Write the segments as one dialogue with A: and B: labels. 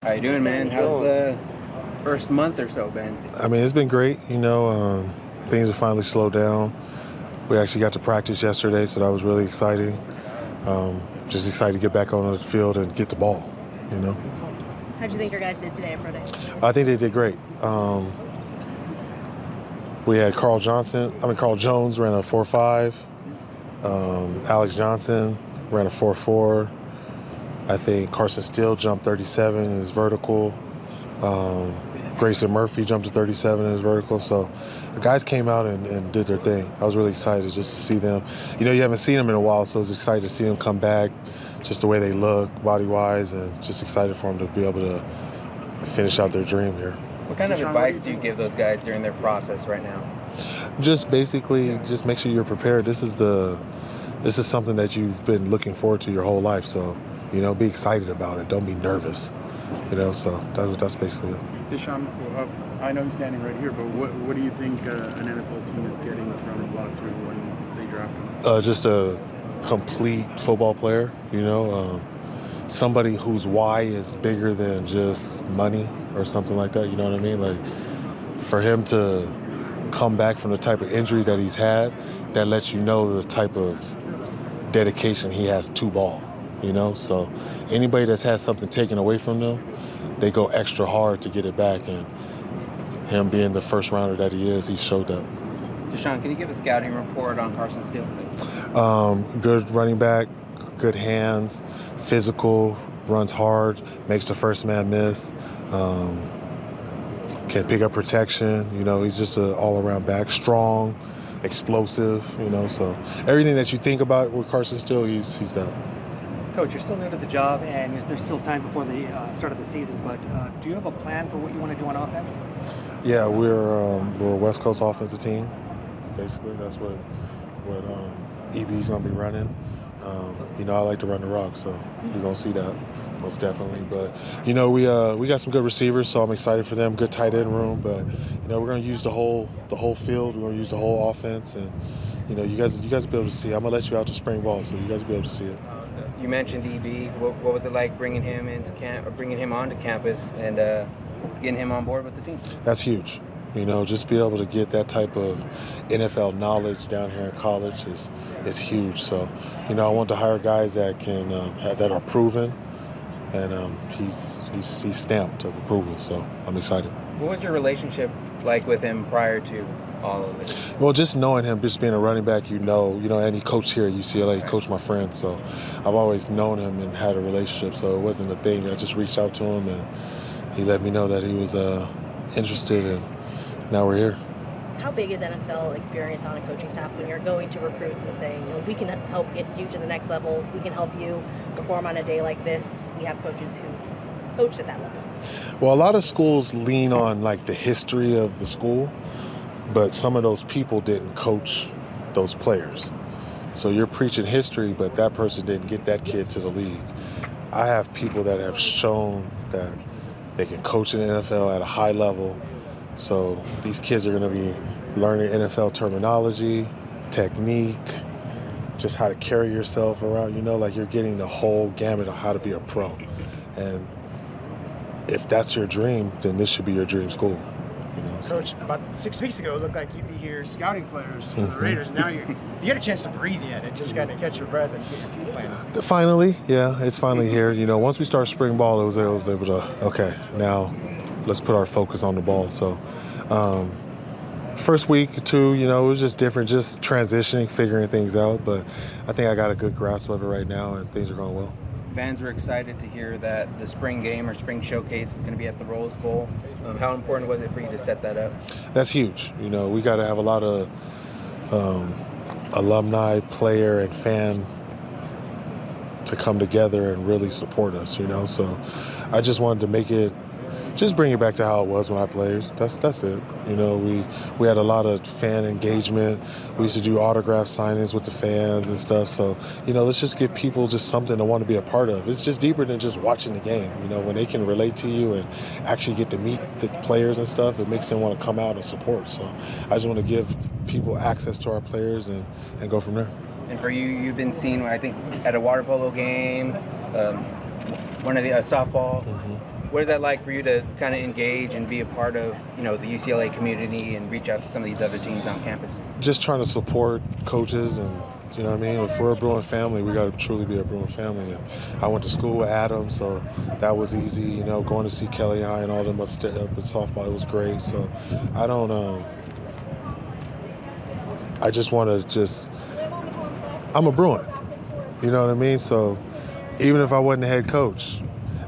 A: How you doing, man? How's the first month or so been?
B: I mean, it's been great. Things have finally slowed down. We actually got to practice yesterday, so that was really exciting. Just excited to get back on the field and get the ball,
C: How'd you think your guys did today at Pro Day?
B: I think they did great. We had Carl Jones ran a 4.5. Alex Johnson ran a 4.4. I think Carson Steele jumped 37 in his vertical. Grayson Murphy jumped to 37 in his vertical. So the guys came out and did their thing. I was really excited just to see them. You haven't seen them in a while, so I was excited to see them come back, just the way they look body-wise, and just excited for them to be able to finish out their dream here.
A: What kind of advice do you give those guys during their process right now?
B: Just basically, just make sure you're prepared. This is something that you've been looking forward to your whole life. So, be excited about it. Don't be nervous. So that's basically it.
D: Deshaun, I know he's standing right here, but what do you think an NFL team is getting from Locke when they draft him?
B: Just a complete football player, somebody whose why is bigger than just money or something like that, you know what I mean? Like, for him to come back from the type of injury that he's had, that lets you know the type of dedication he has to ball, So anybody that's had something taken away from them, they go extra hard to get it back, and him being the first rounder that he is, he showed that.
A: Deshaun, can you give a scouting report on Carson Steele, please?
B: Good running back, good hands, physical, runs hard, makes the first man miss, can pick up protection. He's just an all-around back, strong, explosive. So everything that you think about with Carson Steele, he's that.
E: Coach, you're still new to the job, and there's still time before the start of the season, but do you have a plan for what you want to do on offense?
B: Yeah, we're a West Coast offensive team. Basically, that's what EB's going to be running. I like to run the rock, so you're going to see that most definitely. But, we got some good receivers, so I'm excited for them. Good tight end room, but, we're going to use the whole field. We're going to use the whole offense, and, you guys will be able to see. I'm going to let you out to spring ball, so you guys will be able to see it.
A: You mentioned EB. What was it like bringing him into camp, or bringing him onto campus, and getting him on board with the team?
B: That's huge. Just be able to get that type of NFL knowledge down here in college is huge. So, I want to hire guys that can that are proven, and he's stamped of approval. So I'm excited.
A: What was your relationship like with him prior to all of this?
B: Well, just knowing him, just being a running back, and he coached here at UCLA, he coached my friend. So I've always known him and had a relationship. So it wasn't a thing. I just reached out to him, and he let me know that he was interested, and now we're here.
C: How big is NFL experience on a coaching staff when you're going to recruits and saying, we can help get you to the next level, we can help you perform on a day like this? We have coaches who coached at that level.
B: Well, a lot of schools lean on the history of the school, but some of those people didn't coach those players. So you're preaching history, but that person didn't get that kid to the league. I have people that have shown that they can coach in the NFL at a high level. So these kids are going to be learning NFL terminology, technique, just how to carry yourself around, you're getting the whole gamut of how to be a pro. And if that's your dream, then this should be your dream school.
F: Coach, about 6 weeks ago, it looked like you'd be here scouting players for the Raiders. Now you had a chance to breathe yet and just kind of catch your breath and get your feet planted.
B: Finally, yeah, it's finally here. Once we start spring ball, I was able to, okay, now let's put our focus on the ball. So first week or two, it was just different, just transitioning, figuring things out. But I think I got a good grasp of it right now, and things are going well.
A: Fans were excited to hear that the spring game or spring showcase is going to be at the Rose Bowl. How important was it for you to set that up?
B: That's huge. We got to have a lot of alumni, player, and fan to come together and really support us, So I just wanted to make it, just bring it back to how it was when I played. That's it. We had a lot of fan engagement. We used to do autograph signings with the fans and stuff. So, let's just give people just something to want to be a part of. It's just deeper than just watching the game. When they can relate to you and actually get to meet the players and stuff, it makes them want to come out and support. So I just want to give people access to our players and go from there.
A: And for you, you've been seen, I think, at a water polo game, one of the softball.
B: Mm-hmm.
A: What is that like for you to kind of engage and be a part of, the UCLA community and reach out to some of these other teams on campus?
B: Just trying to support coaches, and you know what I mean? If we're a Bruin family, we got to truly be a Bruin family. And I went to school with Adam, so that was easy. Going to see Kelly High and all them up in softball, it was great. So I just want to I'm a Bruin, you know what I mean? So even if I wasn't the head coach,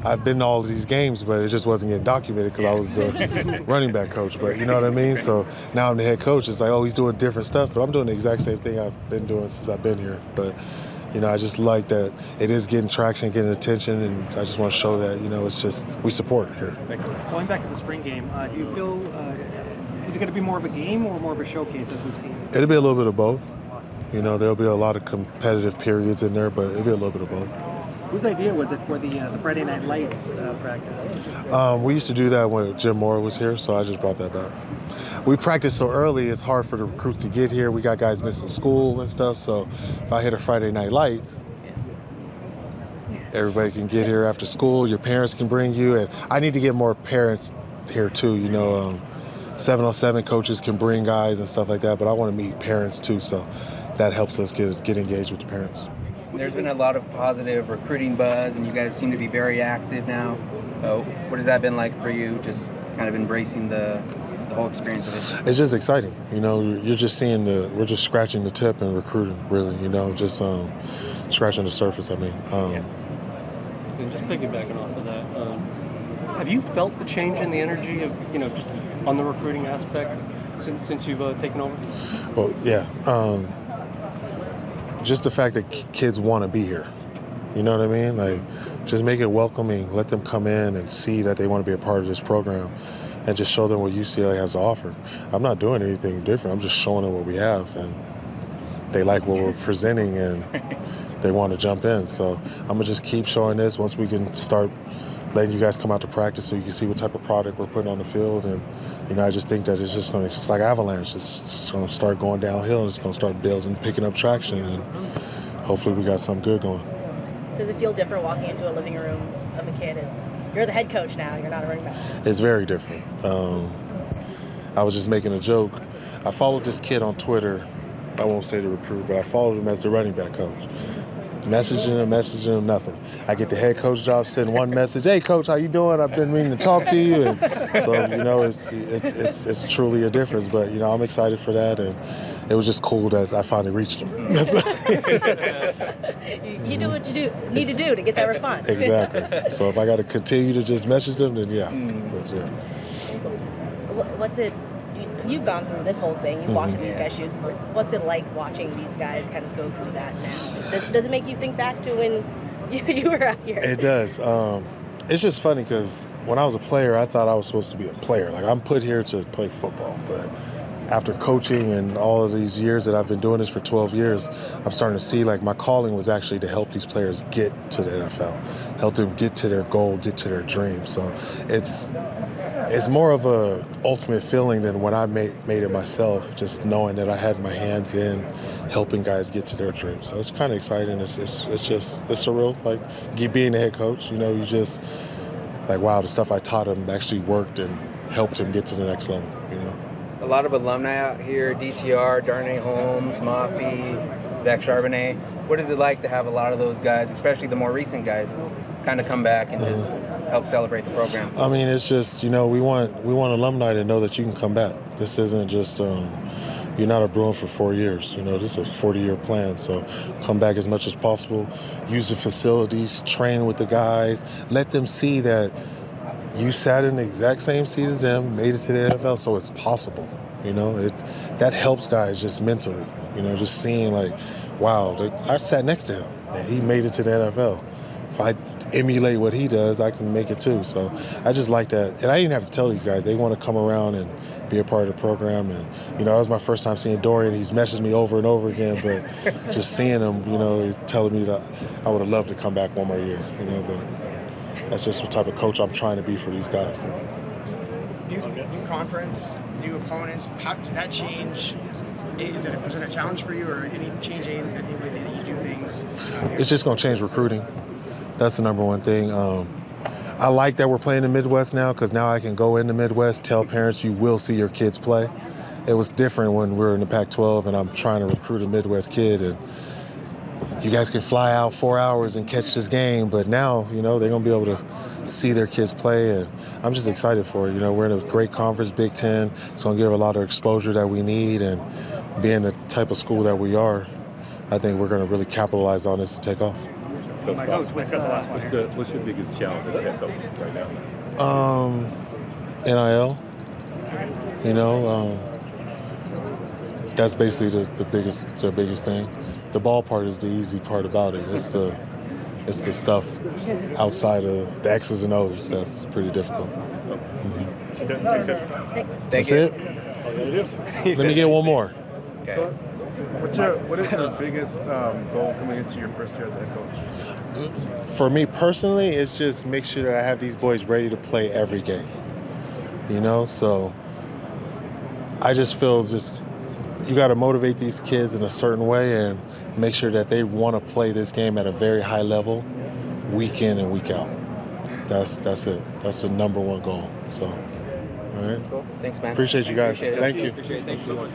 B: I've been to all of these games, but it just wasn't getting documented because I was a running back coach. But you know what I mean? So now I'm the head coach. It's like, oh, he's doing different stuff, but I'm doing the exact same thing I've been doing since I've been here. But, I just like that it is getting traction, getting attention, and I just want to show that, it's just we support here.
E: Going back to the spring game, do you feel, is it going to be more of a game or more of a showcase as we've seen?
B: It'll be a little bit of both. There'll be a lot of competitive periods in there, but it'll be a little bit of both.
E: Whose idea was it for the Friday Night Lights practice?
B: We used to do that when Jim Moore was here, so I just brought that back. We practice so early, it's hard for the recruits to get here. We got guys missing school and stuff, so if I hit a Friday Night Lights, everybody can get here after school. Your parents can bring you, and I need to get more parents here too. 707 coaches can bring guys and stuff like that, but I want to meet parents too, so that helps us get engaged with the parents.
A: There's been a lot of positive recruiting buzz, and you guys seem to be very active now. What has that been like for you, just kind of embracing the whole experience of it?
B: It's just exciting. You're just seeing we're just scratching the tip and recruiting, really, just scratching the surface, I mean.
G: And just piggybacking off of that, have you felt the change in the energy of, just on the recruiting aspect since you've taken over?
B: Well, yeah. Just the fact that kids want to be here. You know what I mean? Like, just make it welcoming. Let them come in and see that they want to be a part of this program and just show them what UCLA has to offer. I'm not doing anything different. I'm just showing them what we have, and they like what we're presenting, and they want to jump in. So I'm going to just keep showing this once we can start letting you guys come out to practice so you can see what type of product we're putting on the field. And, I just think that it's just going to, just like avalanche, it's just going to start going downhill, and it's going to start building, picking up traction, and hopefully we got something good going.
C: Does it feel different walking into a living room of a kid as you're the head coach now, you're not a running back?
B: It's very different. I was just making a joke. I followed this kid on Twitter. I won't say the recruit, but I followed him as the running back coach. Messaging him, nothing. I get the head coach job, send one message, hey coach, how you doing? I've been meaning to talk to you. And so, it's truly a difference, but I'm excited for that, and it was just cool that I finally reached him.
C: You do what you need to do to get that response.
B: Exactly. So if I got to continue to just message them, then yeah.
C: What's it? You've gone through this whole thing. You've walked in these guys' shoes. What's it like watching these guys kind of go through that now? Does it make you think back to when you were out here?
B: It does. It's just funny because when I was a player, I thought I was supposed to be a player. Like, I'm put here to play football. But after coaching and all of these years that I've been doing this for 12 years, I'm starting to see, like, my calling was actually to help these players get to the NFL, help them get to their goal, get to their dream. So it's more of a ultimate feeling than when I made it myself, just knowing that I had my hands in helping guys get to their dreams. So it's kind of exciting. It's surreal. Like, being the head coach, you just, like, wow, the stuff I taught him actually worked and helped him get to the next level,
A: A lot of alumni out here, DTR, Darnay Holmes, Mafi, Zach Charbonnet. What is it like to have a lot of those guys, especially the more recent guys, kind of come back and just help celebrate the program?
B: I mean, it's just, we want alumni to know that you can come back. This isn't just, you're not a Bruin for 4 years. This is a 40-year plan. So come back as much as possible, use the facilities, train with the guys, let them see that you sat in the exact same seat as them, made it to the NFL, so it's possible. That helps guys just mentally, just seeing, like, wow, I sat next to him and he made it to the NFL. If I emulate what he does, I can make it too. So I just like that. And I didn't have to tell these guys. They want to come around and be a part of the program. And, that was my first time seeing Dorian. He's messaged me over and over again, but just seeing him, he's telling me that I would have loved to come back one more year, but that's just what type of coach I'm trying to be for these guys.
F: New conference, new opponents. How does that change? Was it a challenge for you, or any change in the way that you do things?
B: It's just going to change recruiting. That's the number one thing. I like that we're playing the Midwest now because now I can go in the Midwest, tell parents you will see your kids play. It was different when we were in the Pac-12 and I'm trying to recruit a Midwest kid and you guys can fly out 4 hours and catch this game, but now, they're going to be able to see their kids play, and I'm just excited for it. We're in a great conference, Big Ten. It's going to give a lot of exposure that we need, and being the type of school that we are, I think we're going to really capitalize on this and take off.
G: What's your biggest challenge as a head coach right now?
B: NIL, that's basically the biggest thing. The ball part is the easy part about it. It's the stuff outside of the X's and O's that's pretty difficult.
G: Okay, thanks, Coach.
B: That's it? Let me get one more.
A: Okay.
H: What is your biggest goal coming into your first year as a head coach?
B: For me personally, it's just make sure that I have these boys ready to play every game. So I just feel you got to motivate these kids in a certain way and make sure that they want to play this game at a very high level, week in and week out. That's it. That's the number one goal. So, all right.
A: Cool. Thanks, man.
B: Appreciate you guys.
A: Appreciate it.
B: Thank you.
A: Appreciate it. Thanks so much.